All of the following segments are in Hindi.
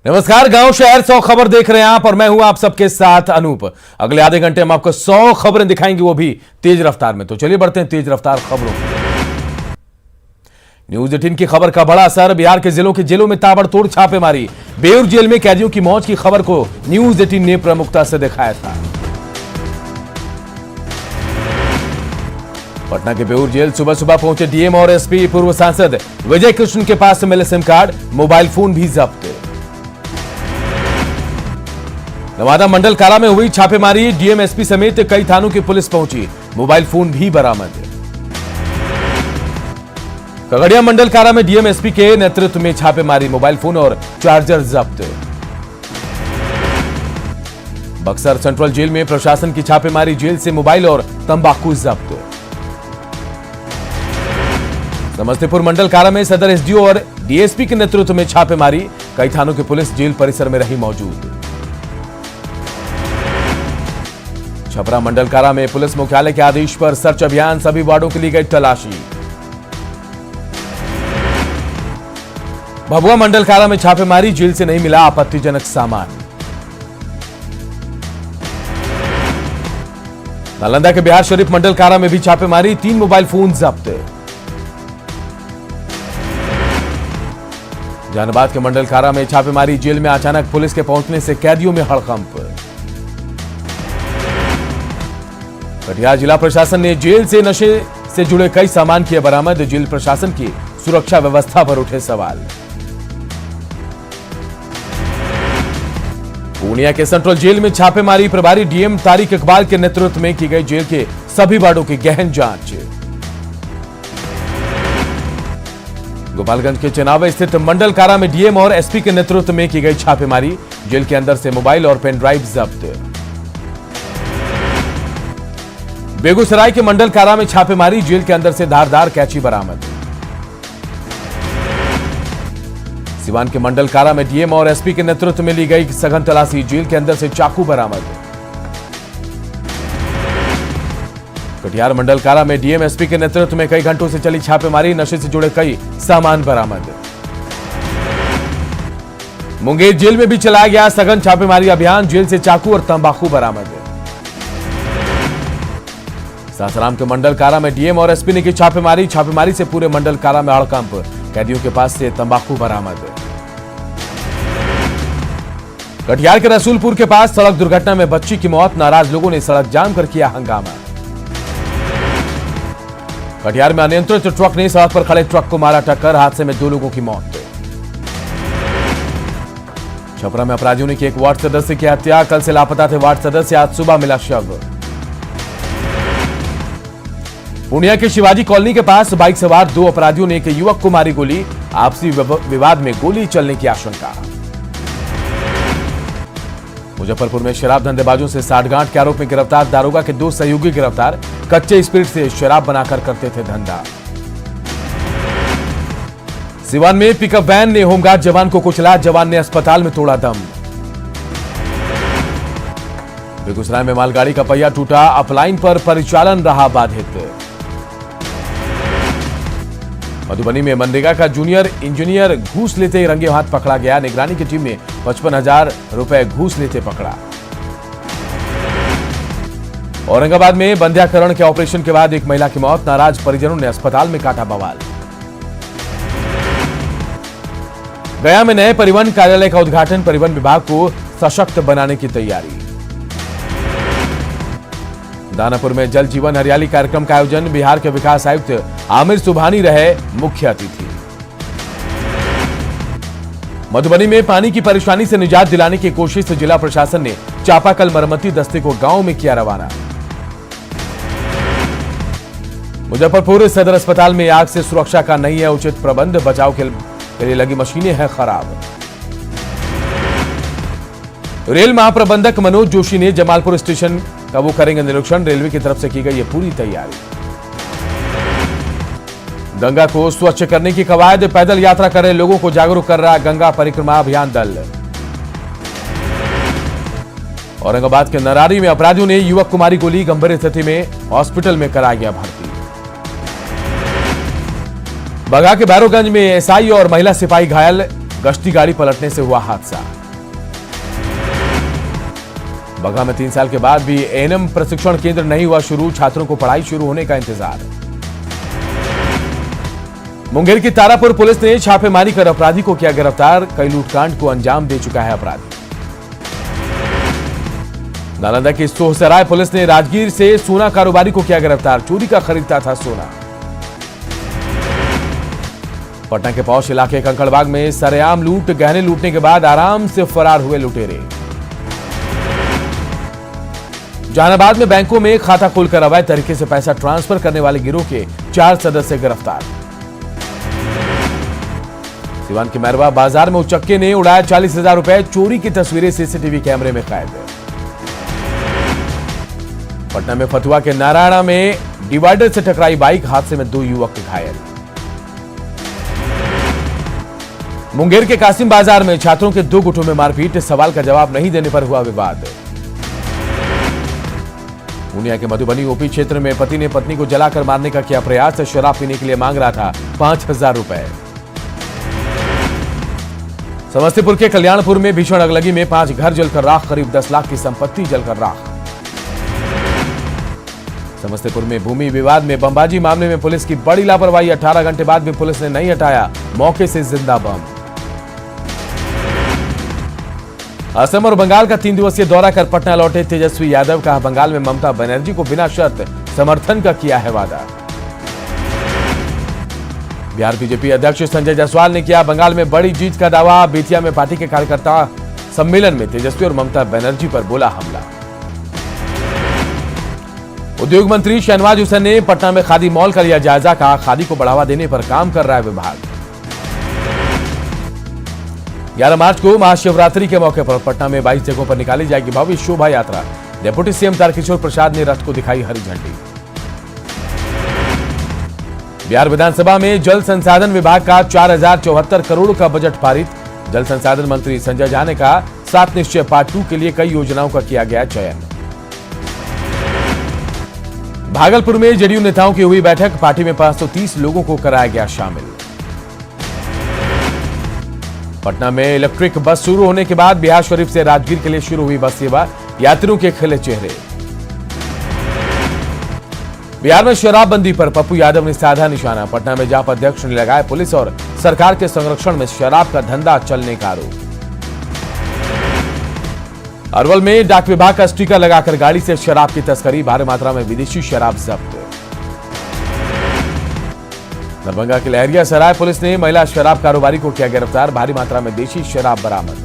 नमस्कार, गांव शहर 100 खबर देख रहे हैं आप और मैं हूं आप सबके साथ अनूप। अगले आधे घंटे हम आपको 100 खबरें दिखाएंगे, वो भी तेज रफ्तार में। तो चलिए बढ़ते हैं तेज रफ्तार खबरों की। न्यूज 18 की खबर का बड़ा असर। बिहार के जिलों के जेलों में ताबड़तोड़ छापेमारी। बेऊर जेल में कैदियों की मौत की खबर को न्यूज 18 ने प्रमुखता से दिखाया था। पटना के बेऊर जेल सुबह सुबह पहुंचे डीएम और एसपी। पूर्व सांसद विजय कृष्ण के पास से मिले सिम कार्ड, मोबाइल फोन भी जब्त। नवादा मंडल कारा में हुई छापेमारी। डीएम एसपी समेत कई थानों की पुलिस पहुंची, मोबाइल फोन भी बरामद। खगड़िया मंडल कारा में डीएम एसपी के नेतृत्व में छापेमारी, मोबाइल फोन और चार्जर जब्त। बक्सर सेंट्रल जेल में प्रशासन की छापेमारी, जेल से मोबाइल और तंबाकू जब्त। समस्तीपुर मंडल कारा में सदर एसडीओ और डीएसपी के नेतृत्व में छापेमारी, कई थानों की पुलिस जेल परिसर में रही मौजूद। छपरा मंडल कारा में पुलिस मुख्यालय के आदेश पर सर्च अभियान, सभी वार्डों के लिए गई तलाशी। भभुआ मंडल कारा में छापेमारी, जेल से नहीं मिला आपत्तिजनक सामान। नालंदा के बिहार शरीफ मंडल कारा में भी छापेमारी, 3 मोबाइल फोन जब्त। जहानाबाद के मंडल कारा में छापेमारी, जेल में अचानक पुलिस के पहुंचने से कैदियों में हड़कंप। कटिहार जिला प्रशासन ने जेल से नशे से जुड़े कई सामान किए बरामद, जेल प्रशासन की सुरक्षा व्यवस्था पर उठे सवाल। पूर्णिया के सेंट्रल जेल में छापेमारी, प्रभारी डीएम तारिक इकबाल के नेतृत्व में की गई जेल के सभी वार्डों की गहन जांच। गोपालगंज के चेनाव स्थित मंडल कारा में डीएम और एसपी के नेतृत्व में की गई छापेमारी, जेल के अंदर से मोबाइल और पेन ड्राइव जब्त। बेगूसराय के मंडल कारा में छापेमारी, जेल के अंदर से धारदार कैंची बरामद। सिवान के मंडल कारा में डीएम और एसपी के नेतृत्व में ली गई सघन तलाशी, जेल के अंदर से चाकू बरामद। कटिहार मंडल कारा में डीएम एसपी के नेतृत्व में कई घंटों से चली छापेमारी, नशे से जुड़े कई सामान बरामद। मुंगेर जेल में भी चलाया गया सघन छापेमारी अभियान, जेल से चाकू और तंबाकू बरामद। सासाराम के मंडल कारा में डीएम और एसपी ने की छापेमारी, छापेमारी से पूरे मंडल कारा में हड़कंप, कैदियों के पास से तंबाकू बरामद। कटिहार के रसूलपुर के पास सड़क दुर्घटना में बच्ची की मौत, नाराज लोगों ने सड़क जाम कर किया हंगामा। कटिहार में अनियंत्रित ट्रक ने सड़क पर खड़े ट्रक को मारा टक्कर, हादसे में 2 लोगों की मौत। छपरा में अपराधियों ने की एक वार्ड सदस्य की हत्या, कल से लापता थे वार्ड सदस्य, आज सुबह मिला शव। पूर्णिया के शिवाजी कॉलोनी के पास बाइक सवार 2 अपराधियों ने एक युवक को मारी गोली, आपसी विवाद में गोली चलने की आशंका। मुजफ्फरपुर में शराब धंधेबाजों से साठगांठ के आरोप में गिरफ्तार दारोगा के 2 सहयोगी गिरफ्तार, कच्चे स्पिरिट से शराब बनाकर करते थे धंधा। सिवान में पिकअप वैन ने होमगार्ड जवान को कुचला, जवान ने अस्पताल में तोड़ा दम। बेगूसराय में मालगाड़ी का पहिया टूटा, अपलाइन पर परिचालन रहा बाधित। मधुबनी में मनरेगा का जूनियर इंजीनियर घूस लेते रंगे हाथ पकड़ा गया, निगरानी की टीम ने 55,000 रुपए घूस लेते पकड़ा। औरंगाबाद में बंध्याकरण के ऑपरेशन के बाद एक महिला की मौत, नाराज परिजनों ने अस्पताल में काटा बवाल। गया में नए परिवहन कार्यालय का उद्घाटन, परिवहन विभाग को सशक्त बनाने की तैयारी। दानापुर में जल जीवन हरियाली कार्यक्रम का आयोजन, बिहार के विकास आयुक्त आमिर सुबहानी रहे मुख्य अतिथि। मधुबनी में पानी की परेशानी से निजात दिलाने की कोशिश से जिला प्रशासन ने चापाकल मरम्मती दस्ते को गांव में किया रवाना। मुजफ्फरपुर सदर अस्पताल में आग से सुरक्षा का नहीं है उचित प्रबंध, बचाव के लिए लगी मशीनें हैं खराब। रेल महाप्रबंधक मनोज जोशी ने जमालपुर स्टेशन का वो करेंगे निरीक्षण, रेलवे की तरफ से की गई है पूरी तैयारी। गंगा को स्वच्छ करने की कवायद, पैदल यात्रा कर रहे लोगों को जागरूक कर रहा गंगा परिक्रमा अभियान दल। औरंगाबाद के नरारी में अपराधियों ने युवक को मारी गोली, गंभीर स्थिति में हॉस्पिटल में कराया गया भर्ती। बगा के बैरोगंज में एसआई और महिला सिपाही घायल, गश्ती गाड़ी पलटने से हुआ हादसा। बगहा में 3 साल के बाद भी एएनएम प्रशिक्षण केंद्र नहीं हुआ शुरू, छात्रों को पढ़ाई शुरू होने का इंतजार। मुंगेर की तारापुर पुलिस ने छापेमारी कर अपराधी को किया गिरफ्तार, कई लूटकांड को अंजाम दे चुका है अपराधी। नालंदा की सोहसराय पुलिस ने राजगीर से सोना कारोबारी को किया गिरफ्तार, चोरी का खरीदता था सोना। पटना के पौष इलाके कंकड़बाग में सरेआम लूट, गहने लूटने के बाद आराम से फरार हुए लुटेरे। जहानाबाद में बैंकों में खाता खोलकर अवैध तरीके से पैसा ट्रांसफर करने वाले गिरोह के 4 सदस्य गिरफ्तार। सिवान के मैरवा बाजार में उचक्के ने उड़ाया 40,000 रुपए, चोरी की तस्वीरें सीसीटीवी कैमरे में कैद। पटना में फतुहा के नारायणा में डिवाइडर से टकराई बाइक, हादसे में 2 युवक घायल। मुंगेर के कासिम बाजार में छात्रों के 2 गुटों में मारपीट, सवाल का जवाब नहीं देने पर हुआ विवाद। पूर्णिया के मधुबनी ओपी क्षेत्र में पति ने पत्नी को जलाकर मारने का किया प्रयास, शराब पीने के लिए मांग रहा था 5,000 रुपए। समस्तीपुर के कल्याणपुर में भीषण अगलगी में 5 घर जलकर राख, करीब 10 लाख की संपत्ति जलकर राख। समस्तीपुर में भूमि विवाद में बमबाजी मामले में पुलिस की बड़ी लापरवाही, 18 घंटे बाद भी पुलिस ने नहीं हटाया मौके से जिंदा बम। असम और बंगाल का 3 दिवसीय दौरा कर पटना लौटे तेजस्वी यादव, कहा बंगाल में ममता बनर्जी को बिना शर्त समर्थन का किया है वादा। बिहार बीजेपी अध्यक्ष संजय जायसवाल ने किया बंगाल में बड़ी जीत का दावा, बेतिया में पार्टी के कार्यकर्ता सम्मेलन में तेजस्वी और ममता बनर्जी पर बोला हमला। उद्योग मंत्री शहनवाज हुसैन ने पटना में खादी मॉल का लिया जायजा, कहा खादी को बढ़ावा देने पर काम कर रहा है विभाग। 11 मार्च को महाशिवरात्रि के मौके पर पटना में 22 जगहों पर निकाली जाएगी भव्य शोभा यात्रा, डिप्टी सीएम तारकिशोर प्रसाद ने रथ को दिखाई हरी झंडी। बिहार विधानसभा में जल संसाधन विभाग का 4,074 करोड़ का बजट पारित, जल संसाधन मंत्री संजय झा ने कहा 7 निश्चय पार्ट 2 के लिए कई योजनाओं का किया गया चयन। भागलपुर में जेडीयू नेताओं की हुई बैठक, पार्टी में 530 लोगों को कराया गया शामिल। पटना में इलेक्ट्रिक बस शुरू होने के बाद बिहार शरीफ से राजगीर के लिए शुरू हुई बस सेवा, यात्रियों के खिले चेहरे। बिहार में शराबबंदी पर पप्पू यादव ने साधा निशाना, पटना में जाप अध्यक्ष ने लगाया पुलिस और सरकार के संरक्षण में शराब का धंधा चलने का आरोप। अरवल में डाक विभाग का स्टिकर लगाकर गाड़ी से शराब की तस्करी, भारी मात्रा में विदेशी शराब जब्त। दरभंगा के लहरिया सराय पुलिस ने महिला शराब कारोबारी को किया गिरफ्तार, भारी मात्रा में देशी शराब बरामद।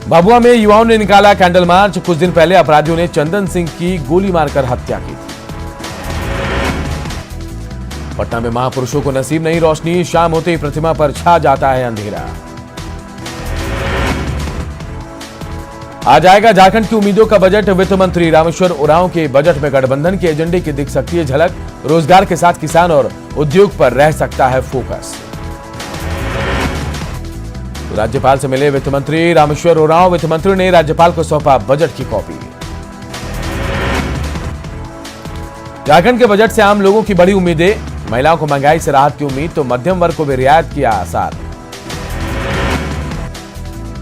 भभुआ में युवाओं ने निकाला कैंडल मार्च, कुछ दिन पहले अपराधियों ने चंदन सिंह की गोली मारकर हत्या की थी। पटना में महापुरुषों को नसीब नहीं रोशनी, शाम होते ही प्रतिमा पर छा जाता है अंधेरा। आज आएगा झारखंड की उम्मीदों का बजट, वित्त मंत्री रामेश्वर उरांव के बजट में गठबंधन के एजेंडे की दिख सकती है झलक, रोजगार के साथ किसान और उद्योग पर रह सकता है फोकस। राज्यपाल से मिले वित्त मंत्री रामेश्वर उरांव, वित्त मंत्री ने राज्यपाल को सौंपा बजट की कॉपी। झारखंड के बजट से आम लोगों की बड़ी उम्मीदें, महिलाओं को महंगाई से राहत की उम्मीद तो मध्यम वर्ग को भी रियायत किया आसार।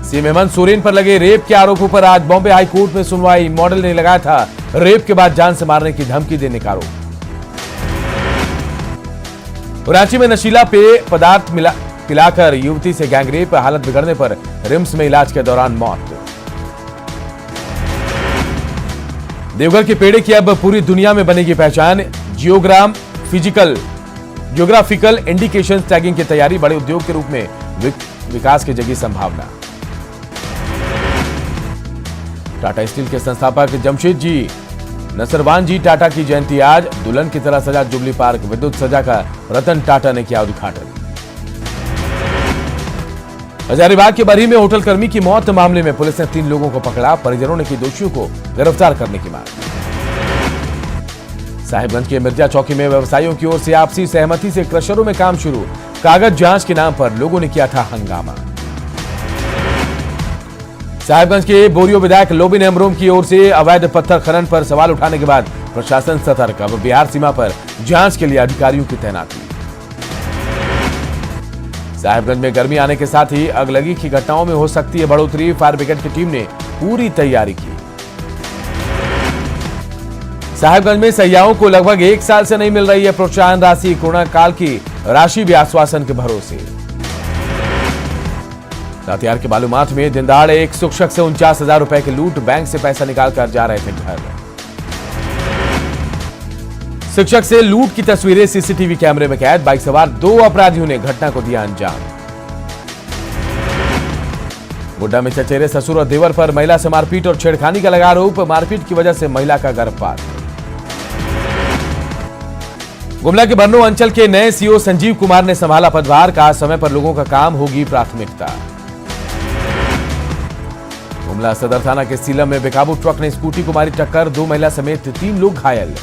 सीएम हेमंत सोरेन पर लगे रेप के आरोपों पर आज बॉम्बे हाई कोर्ट में सुनवाई, मॉडल ने लगाया था रेप के बाद जान से मारने की धमकी देने का आरोप। रांची में नशीला पेय पदार्थ पिलाकर युवती से गैंगरेप, हालत बिगड़ने पर रिम्स में इलाज के दौरान मौत। देवघर के पेड़े की अब पूरी दुनिया में बनेगी पहचान, जियोग्राफिकल इंडिकेशन टैगिंग की तैयारी, बड़े उद्योग के रूप में विकास की जगी संभावना। टाटा स्टील के संस्थापक जमशेद जी नसरवान जी टाटा की जयंती आज, दुल्हन की तरह सजा जुबली पार्क, विद्युत सजा का रतन टाटा ने किया उद्घाटन। हजारीबाग के बरही में होटल कर्मी की मौत मामले में पुलिस ने 3 लोगों को पकड़ा, परिजनों ने की दोषियों को गिरफ्तार करने की मांग। साहिबगंज के मिर्जा चौकी में व्यवसायियों की ओर से आपसी सहमति से क्रशरों में काम शुरू, कागज जांच के नाम पर लोगों ने किया था हंगामा। साहिबगंज के बोरियो विधायक लोबिन हेम्ब्रोम की ओर से अवैध पत्थर खनन पर सवाल उठाने के बाद प्रशासन सतर्क, अब बिहार सीमा पर जांच के लिए अधिकारियों की तैनाती। साहिबगंज में गर्मी आने के साथ ही अगलगी की घटनाओं में हो सकती है बढ़ोतरी। फायर ब्रिगेड की टीम ने पूरी तैयारी की। साहिबगंज में सैयाहों को लगभग 1 साल से नहीं मिल रही है प्रोत्साहन राशि। कोरोना काल की राशि भी आश्वासन के भरोसे। लातेहार के बालूमाथ में दिन दहाड़े एक शिक्षक से 49,000 रुपए की लूट। बैंक से पैसा निकालकर जा रहे थे घर। शिक्षक से लूट की तस्वीरें सीसीटीवी कैमरे में कैद। बाइक सवार 2 अपराधियों ने घटना को दिया अंजाम। गोड्डा में चचेरे ससुर और देवर पर महिला से मारपीट और छेड़खानी का लगा आरोप। मारपीट की वजह से महिला का गर्भपात। गुमला के बरनो अंचल के नए सीओ संजीव कुमार ने संभाला पदभार। कहा समय पर लोगों का काम होगी प्राथमिकता। गुमला सदर थाना के सीलम में बेकाबू ट्रक ने स्कूटी को मारी टक्कर। 2 महिला समेत 3 लोग घायल।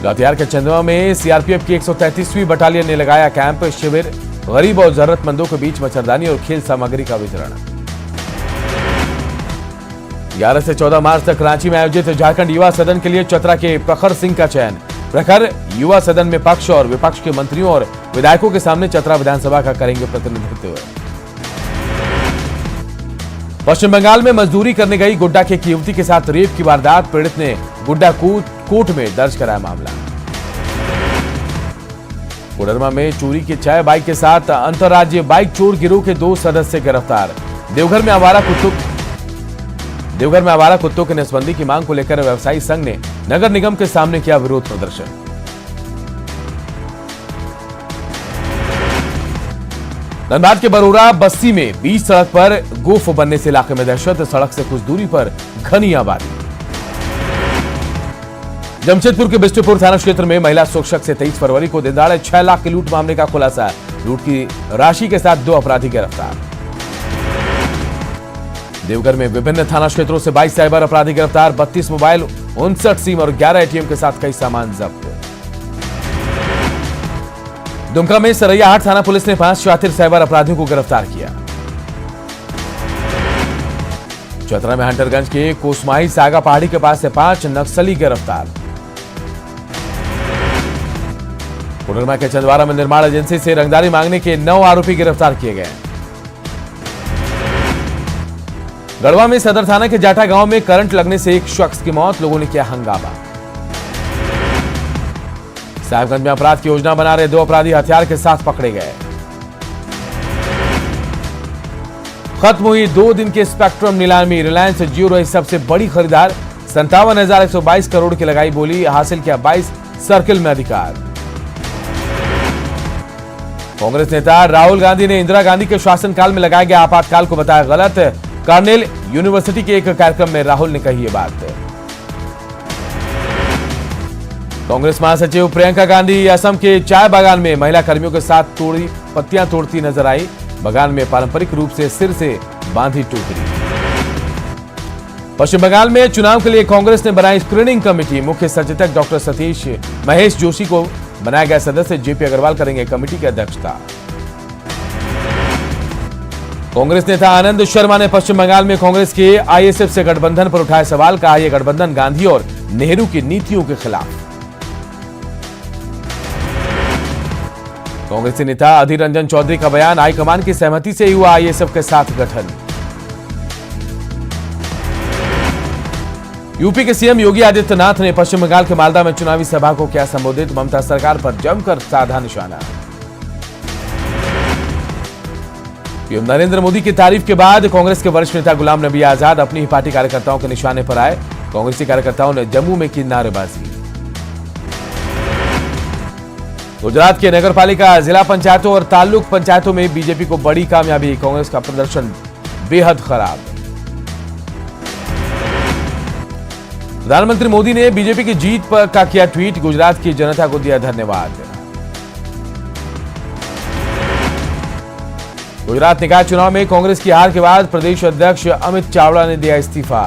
लातेहार के चंदवा में सीआरपीएफ की 133वीं बटालियन ने लगाया कैंप। शिविर, गरीब और जरूरतमंदों के बीच मच्छरदानी और खेल सामग्री का वितरण। 11 से 14 मार्च तक रांची में आयोजित झारखंड युवा सदन के लिए चतरा के प्रखर सिंह का चयन। प्रखर युवा सदन में पक्ष और विपक्ष के मंत्रियों और विधायकों के सामने चतरा विधानसभा का करेंगे प्रतिनिधित्व। पश्चिम बंगाल में मजदूरी करने गई गोड्डा की एक युवती के साथ रेप की वारदात। पीड़ित ने गोड्डा कोर्ट में दर्ज कराया मामला। कोडरमा में चोरी की 6 बाइक के साथ अंतरराज्यीय बाइक चोर गिरोह के 2 सदस्य गिरफ्तार। देवघर में आवारा कुत्तों के नसबंदी की मांग को लेकर व्यवसायी संघ ने नगर निगम के सामने किया विरोध प्रदर्शन। धनबाद के बरोरा बस्ती में बीच सड़क पर गोफ बनने से इलाके में दहशत। सड़क से कुछ दूरी पर घनी आबादी। जमशेदपुर के बिष्टुपुर थाना क्षेत्र में महिला शिक्षक से 23 फरवरी को दिन दहाड़े 6 लाख की लूट मामले का खुलासा। लूट की राशि के साथ 2 अपराधी गिरफ्तार। देवघर में विभिन्न थाना क्षेत्रों से 22 साइबर अपराधी गिरफ्तार। 32 मोबाइल, 59 सिम और 11 एटीएम के साथ कई सामान जब्त। दुमका में सरैयाहाट थाना पुलिस ने 5 शातिर साइबर अपराधियों को गिरफ्तार किया। चतरा में हंटरगंज के कोसमाही सागा पहाड़ी के पास से 5 नक्सली गिरफ्तार। कोडरमा के चंदवारा में निर्माण एजेंसी से रंगदारी मांगने के 9 आरोपी गिरफ्तार किए गए। गढ़वा में सदर थाना के जाटा गांव में करंट लगने से एक शख्स की मौत। लोगों ने किया हंगामा। साहिबगंज में अपराध की योजना बना रहे 2 अपराधी हथियार के साथ पकड़े गए। खत्म हुई 2 दिन की स्पेक्ट्रम नीलामी। रिलायंस जियो रही सबसे बड़ी खरीदार। 57,122 करोड़ की लगाई बोली। हासिल किया 22 सर्किल में अधिकार। कांग्रेस नेता राहुल गांधी ने इंदिरा गांधी के शासनकाल में लगाए गए आपातकाल को बताया गलत। कार्नेल यूनिवर्सिटी के एक कार्यक्रम में राहुल ने कही ये बात। कांग्रेस महासचिव प्रियंका गांधी असम के चाय बागान में महिला कर्मियों के साथ पत्तियां तोड़ती नजर आई। बागान में पारंपरिक रूप से सिर से बांधी टोकरी। पश्चिम बंगाल में चुनाव के लिए कांग्रेस ने बनाई स्क्रीनिंग कमेटी। मुख्य सचेतक डॉक्टर सतीश महेश जोशी को बनाया गया सदस्य जेपी अग्रवाल करेंगे कमेटी की अध्यक्षता। कांग्रेस नेता आनंद शर्मा ने पश्चिम बंगाल में कांग्रेस के आईएसएफ से गठबंधन पर उठाए सवाल। कहा यह गठबंधन गांधी और नेहरू की नीतियों के खिलाफ। कांग्रेसी नेता अधीर रंजन चौधरी का बयान। हाईकमान की सहमति से ही हुआ आईएसएफ के साथ गठन। यूपी के सीएम योगी आदित्यनाथ ने पश्चिम बंगाल के मालदा में चुनावी सभा को किया संबोधित। ममता सरकार पर जमकर साधा निशाना। पीएम नरेंद्र मोदी की तारीफ के बाद कांग्रेस के वरिष्ठ नेता गुलाम नबी आजाद अपनी ही पार्टी कार्यकर्ताओं के निशाने पर आए। कांग्रेसी कार्यकर्ताओं ने जम्मू में की नारेबाजी। गुजरात के नगरपालिका, जिला पंचायतों और ताल्लुक पंचायतों में बीजेपी को बड़ी कामयाबी। कांग्रेस का प्रदर्शन बेहद खराब। प्रधानमंत्री मोदी ने बीजेपी की जीत पर का किया ट्वीट। गुजरात की जनता को दिया धन्यवाद। गुजरात निकाय चुनाव में कांग्रेस की हार के बाद प्रदेश अध्यक्ष अमित चावड़ा ने दिया इस्तीफा।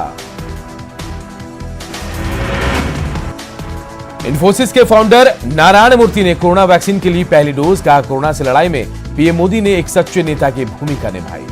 इन्फोसिस के फाउंडर नारायण मूर्ति ने कोरोना वैक्सीन के लिए पहली डोज। कहा कोरोना से लड़ाई में पीएम मोदी ने एक सच्चे नेता की भूमिका निभाई।